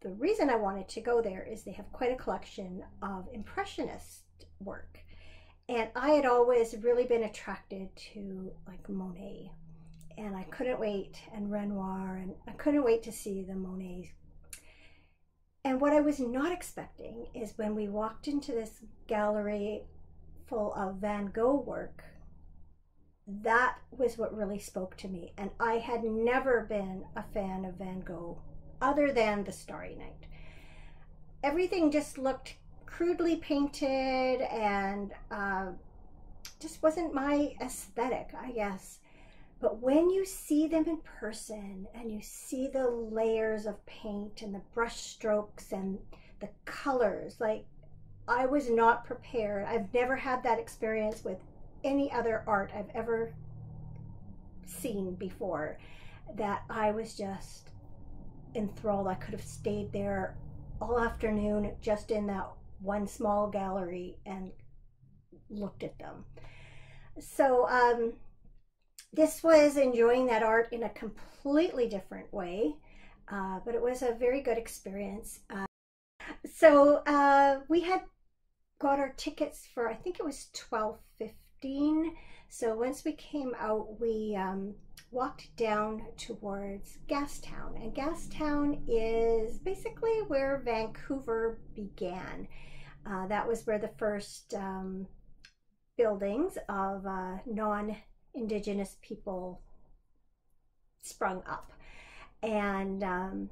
the reason I wanted to go there is they have quite a collection of Impressionist work. And I had always really been attracted to like Monet and I couldn't wait, and Renoir, and I couldn't wait to see the Monet. And what I was not expecting is when we walked into this gallery full of Van Gogh work, that was what really spoke to me. And I had never been a fan of Van Gogh other than The Starry Night. Everything just looked crudely painted and just wasn't my aesthetic, I guess. But when you see them in person and you see the layers of paint and the brush strokes and the colors, like, I was not prepared. I've never had that experience with any other art I've ever seen before, that I was just enthralled. I could have stayed there all afternoon just in that one small gallery and looked at them. So this was enjoying that art in a completely different way, but it was a very good experience. So we had got our tickets for, I think it was 12:15. So once we came out, we walked down towards Gastown, and Gastown is basically where Vancouver began. That was where the first buildings of non-Indigenous people sprung up. And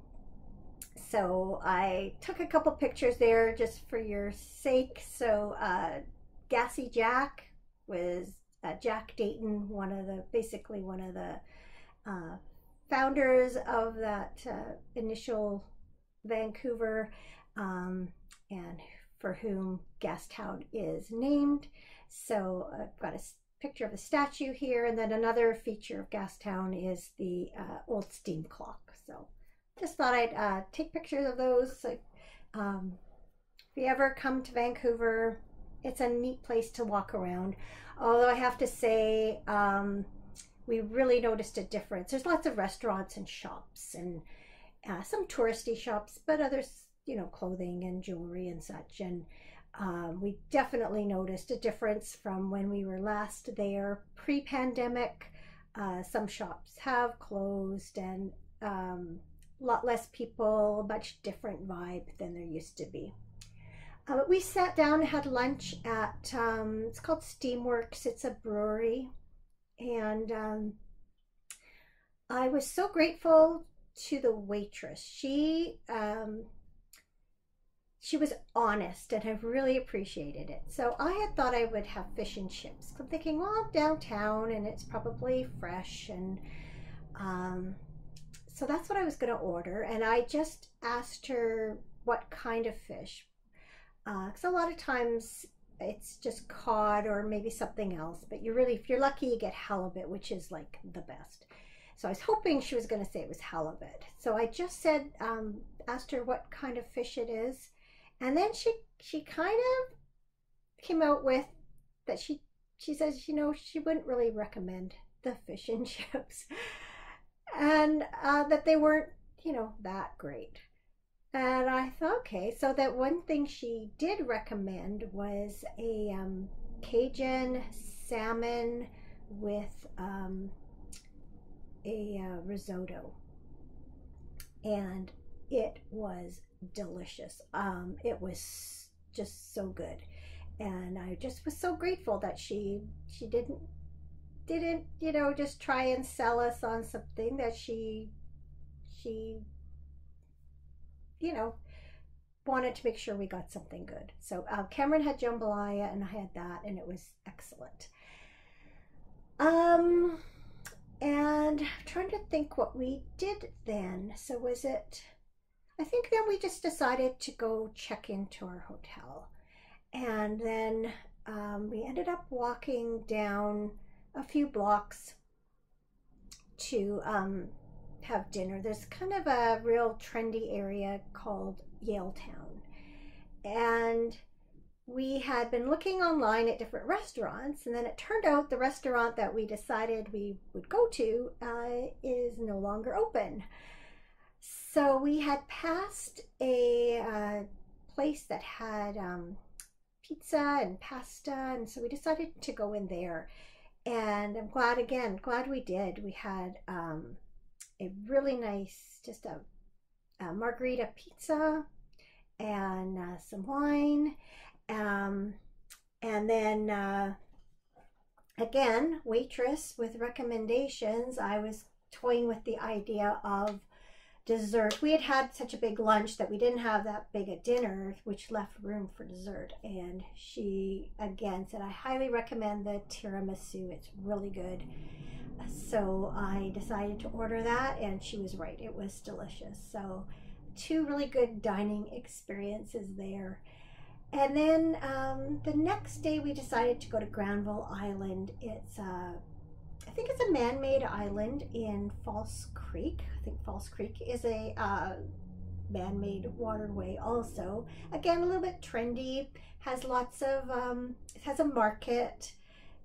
so I took a couple pictures there just for your sake. So Gassy Jack was Jack Dayton, basically one of the founders of that initial Vancouver, and for whom Gastown is named. So I've got a picture of the statue here, and then another feature of Gastown is the old steam clock. So just thought I'd take pictures of those. So, if you ever come to Vancouver, it's a neat place to walk around. Although I have to say, we really noticed a difference. There's lots of restaurants and shops and some touristy shops, but others, you know, clothing and jewelry and such. And we definitely noticed a difference from when we were last there pre-pandemic. Some shops have closed, and a lot less people, a much different vibe than there used to be. We sat down and had lunch at, it's called Steamworks. It's a brewery. And I was so grateful to the waitress. She was honest, and I really appreciated it. So I had thought I would have fish and chips. I'm thinking, well, downtown, and it's probably fresh. And so that's what I was going to order. And I just asked her what kind of fish. Because a lot of times it's just cod or maybe something else, but if you're lucky, you get halibut, which is like the best. So I was hoping she was going to say it was halibut. So I just said, asked her what kind of fish it is, and then she kind of came out with that she says, you know, she wouldn't really recommend the fish and chips, and that they weren't, you know, that great. And I thought, okay, so that one thing she did recommend was a Cajun salmon with a risotto. And it was delicious. It was just so good. And I just was so grateful that she didn't, you know, just try and sell us on something that she you know, wanted to make sure we got something good. So Cameron had jambalaya, and I had that, and it was excellent. And I'm trying to think what we did then. So was it, I think then we just decided to go check into our hotel. And then we ended up walking down a few blocks to have dinner. There's kind of a real trendy area called Yaletown, and we had been looking online at different restaurants, and then it turned out the restaurant that we decided we would go to is no longer open. So we had passed a place that had pizza and pasta, and so we decided to go in there. And I'm glad we did. We had a really nice, just a margarita pizza and some wine. And then again, waitress with recommendations. I was toying with the idea of dessert. We had such a big lunch that we didn't have that big a dinner, which left room for dessert. And she again said, I highly recommend the tiramisu. It's really good. So I decided to order that, and she was right. It was delicious. So 2 really good dining experiences there. And then the next day we decided to go to Granville Island. It's I think it's a man-made island in False Creek. I think False Creek is a man-made waterway also. Again, a little bit trendy, has lots of, it has a market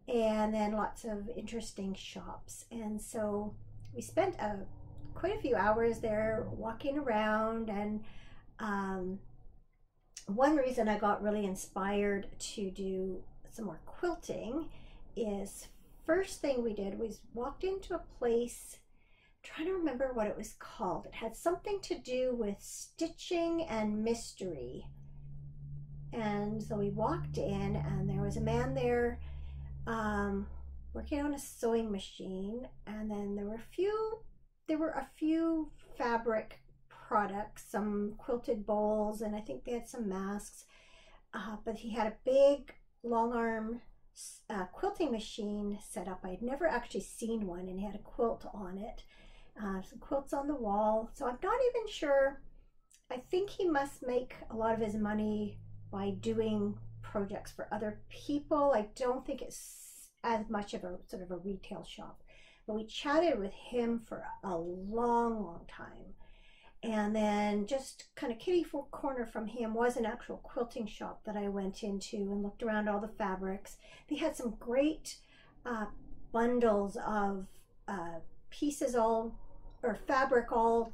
and then lots of interesting shops. And so we spent quite a few hours there walking around. And one reason I got really inspired to do some more quilting is first thing we did was walked into a place, I'm trying to remember what it was called. It had something to do with stitching and mystery. And so we walked in, and there was a man there working on a sewing machine. And then there were a few fabric products, some quilted bowls, and I think they had some masks. But he had a big long arm quilting machine set up. I had never actually seen one, and he had a quilt on it, some quilts on the wall. So I'm not even sure. I think he must make a lot of his money by doing projects for other people. I don't think it's as much of a sort of a retail shop, but we chatted with him for a long time. And then just kind of kitty corner from him was an actual quilting shop that I went into and looked around all the fabrics. They had some great bundles of pieces or fabric all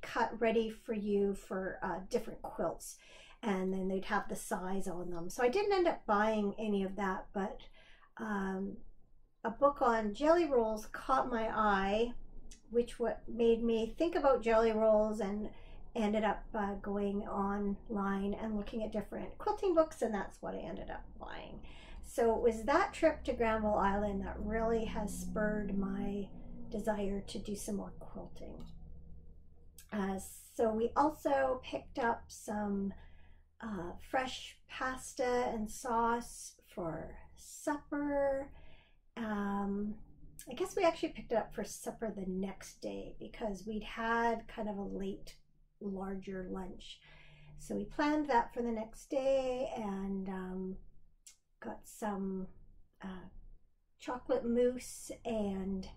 cut ready for you for different quilts. And then they'd have the size on them. So I didn't end up buying any of that, but a book on jelly rolls caught my eye, which what made me think about jelly rolls, and ended up going online and looking at different quilting books, and that's what I ended up buying. So it was that trip to Granville Island that really has spurred my desire to do some more quilting. So we also picked up some fresh pasta and sauce for supper. I guess we actually picked it up for supper the next day because we'd had kind of a late, larger lunch. So we planned that for the next day, and got some chocolate mousse and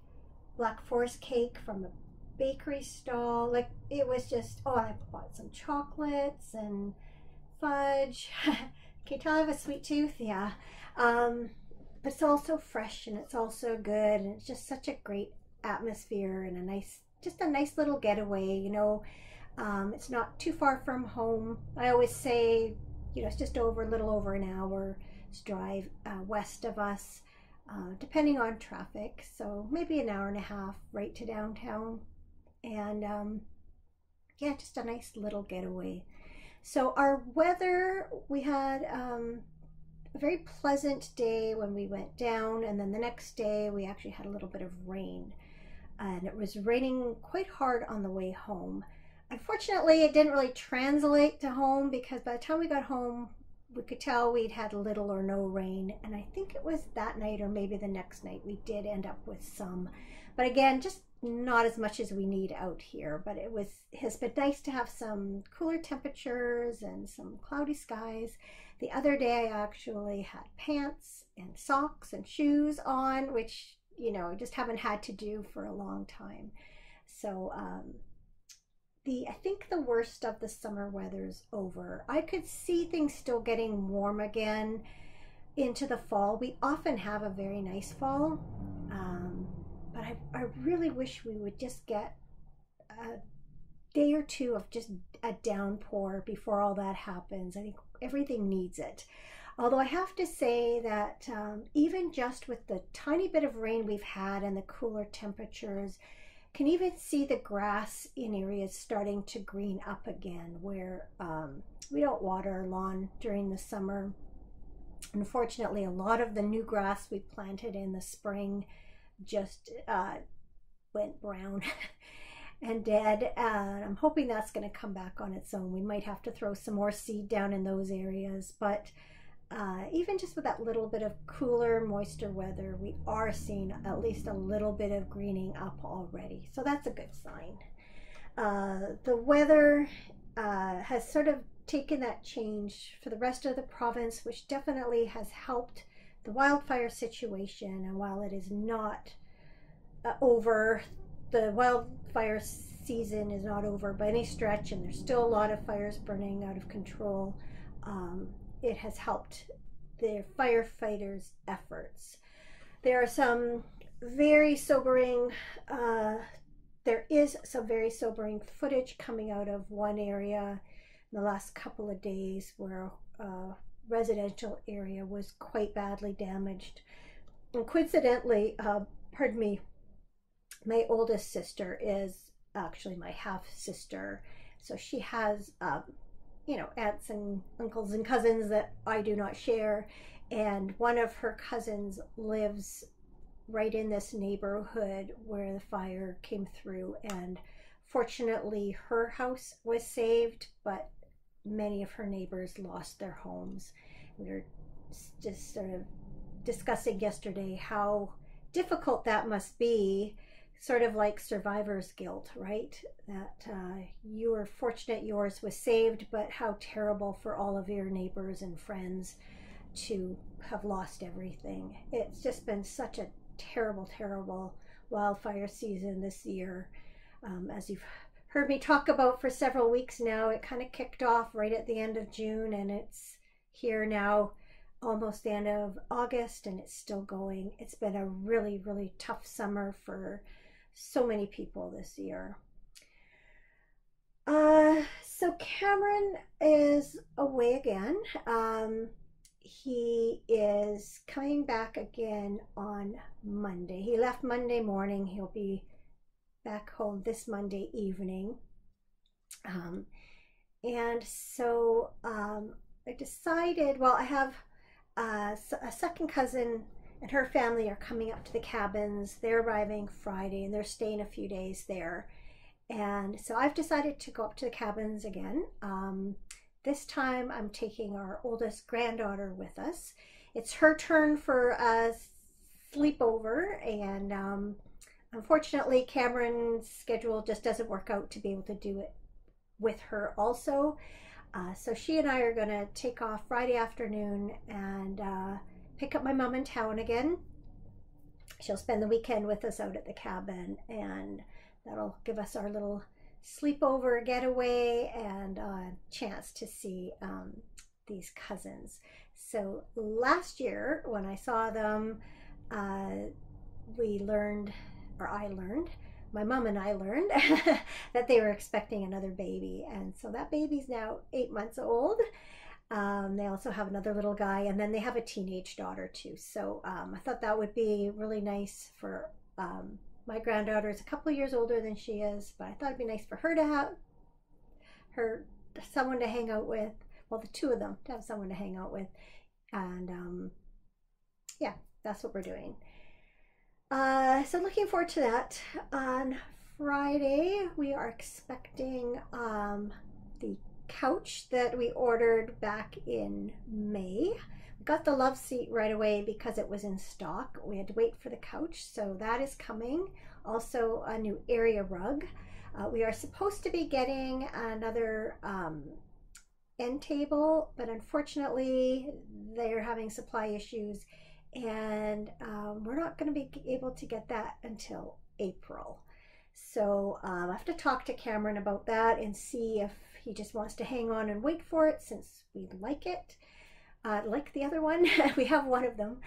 Black Forest cake from a bakery stall. Like, it was just, oh, I bought some chocolates and fudge. Can you tell I have a sweet tooth? Yeah. But it's also fresh, and it's also good, and it's just such a great atmosphere, and just a nice little getaway, you know. It's not too far from home. I always say, you know, it's just a little over an hour's drive west of us, depending on traffic. So maybe an hour and a half right to downtown. And yeah, just a nice little getaway. So our weather, we had a very pleasant day when we went down, and then the next day we actually had a little bit of rain, and it was raining quite hard on the way home. Unfortunately, it didn't really translate to home, because by the time we got home we could tell we'd had little or no rain, and I think it was that night or maybe the next night we did end up with some, but again, just not as much as we need out here. But has been nice to have some cooler temperatures and some cloudy skies. The other day I actually had pants and socks and shoes on, which, you know, I just haven't had to do for a long time. So I think the worst of the summer weather's over. I could see things still getting warm again into the fall. We often have a very nice fall, but I really wish we would just get a day or two of just a downpour before all that happens. I think everything needs it. Although I have to say that even just with the tiny bit of rain we've had and the cooler temperatures, can even see the grass in areas starting to green up again where we don't water our lawn during the summer. Unfortunately, a lot of the new grass we planted in the spring just went brown and dead. I'm hoping that's going to come back on its own. We might have to throw some more seed down in those areas, but even just with that little bit of cooler, moister weather, we are seeing at least a little bit of greening up already. So that's a good sign. The weather has sort of taken that change for the rest of the province, which definitely has helped the wildfire situation. And while it is not over, the wildfire season is not over by any stretch, and there's still a lot of fires burning out of control. It has helped the firefighters' efforts. There are some very sobering, there is some very sobering footage coming out of one area in the last couple of days where a residential area was quite badly damaged. And coincidentally, pardon me, my oldest sister is actually my half sister. So she has you know, aunts and uncles and cousins that I do not share. And one of her cousins lives right in this neighborhood where the fire came through. And fortunately, her house was saved, but many of her neighbors lost their homes. We were just sort of discussing yesterday how difficult that must be, sort of like survivor's guilt, right? That you were fortunate yours was saved, but how terrible for all of your neighbors and friends to have lost everything. It's just been such a terrible, terrible wildfire season this year. As you've heard me talk about for several weeks now, it kind of kicked off right at the end of June, and it's here now almost the end of August, and it's still going. It's been a really, really tough summer for so many people this year. So Cameron is away again. He is coming back again on Monday. He left Monday morning. He'll be back home this Monday evening. And so I decided, well, I have a second cousin and her family are coming up to the cabins. They're arriving Friday and they're staying a few days there. And so I've decided to go up to the cabins again. This time I'm taking our oldest granddaughter with us. It's her turn for a sleepover, and unfortunately Cameron's schedule just doesn't work out to be able to do it with her also. So she and I are going to take off Friday afternoon and pick up my mom in town again. She'll spend the weekend with us out at the cabin, and that'll give us our little sleepover getaway and a chance to see these cousins. So last year when I saw them, we learned, or I learned, my mom and I learned that they were expecting another baby, and so that baby's now 8 months old. They also have another little guy, and then they have a teenage daughter too. So I thought that would be really nice for my granddaughter is a couple of years older than she is, but I thought it'd be nice for her to have someone to hang out with. Well, the two of them to have someone to hang out with, and yeah, that's what we're doing. So looking forward to that. On Friday, we are expecting the couch that we ordered back in May. We got the love seat right away because it was in stock. We had to wait for the couch, so that is coming. Also a new area rug. We are supposed to be getting another end table, but unfortunately they're having supply issues, and we're not going to be able to get that until April. So I have to talk to Cameron about that and see if he just wants to hang on and wait for it, since we like it, like the other one. We have one of them,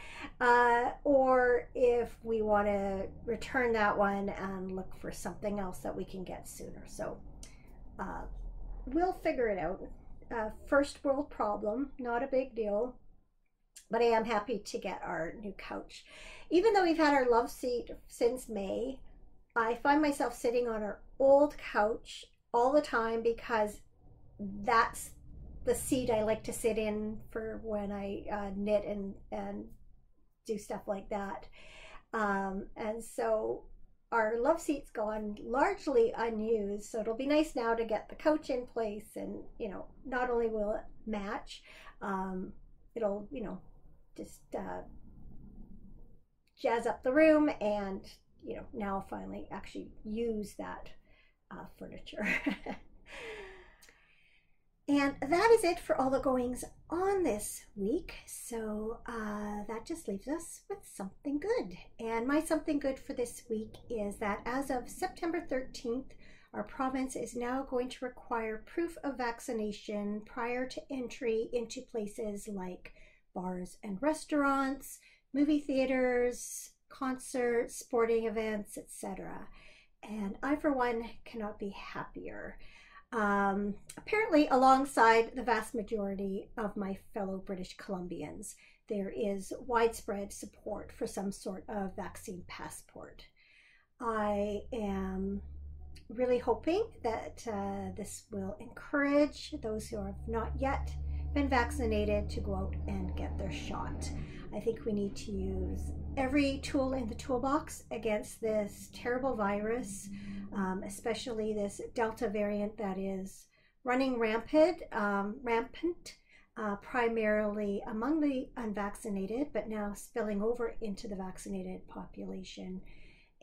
or if we want to return that one and look for something else that we can get sooner. So we'll figure it out. First world problem, not a big deal. But I am happy to get our new couch. Even though we've had our love seat since May, I find myself sitting on our old couch all the time because that's the seat I like to sit in for when I knit and do stuff like that. And so our love seat's gone largely unused. So it'll be nice now to get the couch in place, and not only will it match, it'll just jazz up the room, and now finally actually use that furniture. And that is it for all the goings on this week. So that just leaves us with something good. And my something good for this week is that as of September 13th, our province is now going to require proof of vaccination prior to entry into places like bars and restaurants, movie theaters, concerts, sporting events, etc. And I, for one, cannot be happier. Apparently, alongside the vast majority of my fellow British Columbians, there is widespread support for some sort of vaccine passport. I am really hoping that this will encourage those who have not yet been vaccinated to go out and get their shot. I think we need to use every tool in the toolbox against this terrible virus, especially this Delta variant that is running rampant, primarily among the unvaccinated, but now spilling over into the vaccinated population.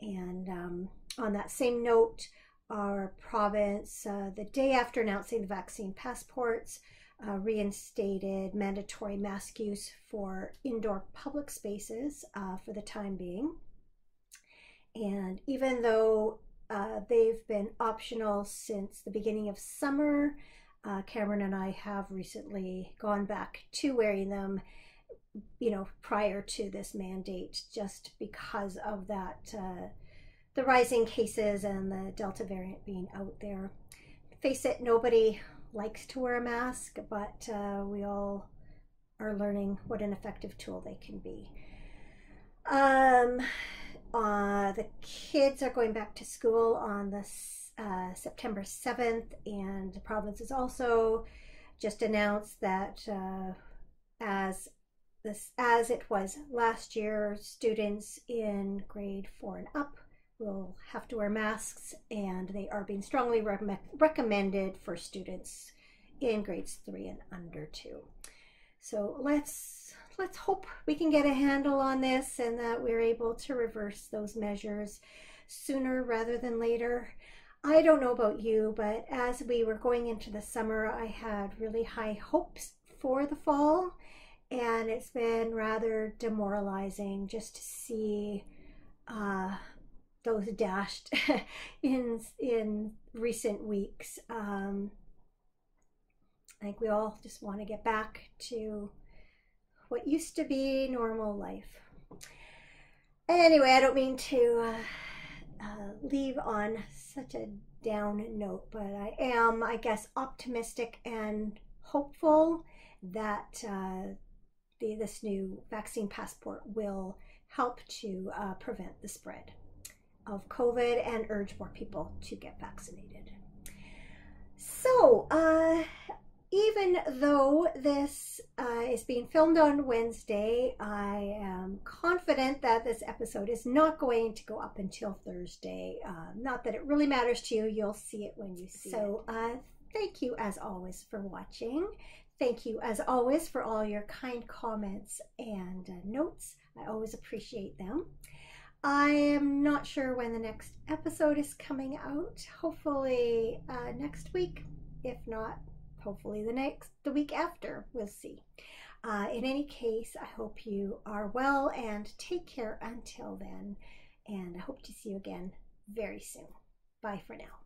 And on that same note, our province, the day after announcing the vaccine passports, reinstated mandatory mask use for indoor public spaces for the time being. And even though they've been optional since the beginning of summer, Cameron and I have recently gone back to wearing them, prior to this mandate, just because of that, the rising cases and the Delta variant being out there. Face it, nobody likes to wear a mask, but we all are learning what an effective tool they can be. The kids are going back to school on the September 7th, and the province has also just announced that as it was last year, students in grade 4 and up will have to wear masks, and they are being strongly recommended for students in grades 3 and under too. So let's hope we can get a handle on this and that we're able to reverse those measures sooner rather than later. I don't know about you, but as we were going into the summer, I had really high hopes for the fall, and it's been rather demoralizing just to see those dashed in recent weeks. I think we all just want to get back to what used to be normal life. Anyway, I don't mean to leave on such a down note, but I am, I guess, optimistic and hopeful that this new vaccine passport will help to prevent the spread of COVID and urge more people to get vaccinated. So, even though this is being filmed on Wednesday, I am confident that this episode is not going to go up until Thursday. Not that it really matters to you. You'll see it when you see it. So thank you as always for watching. Thank you as always for all your kind comments and notes. I always appreciate them. I am not sure when the next episode is coming out. Hopefully next week. If not, hopefully the week after. We'll see. In any case, I hope you are well and take care until then. And I hope to see you again very soon. Bye for now.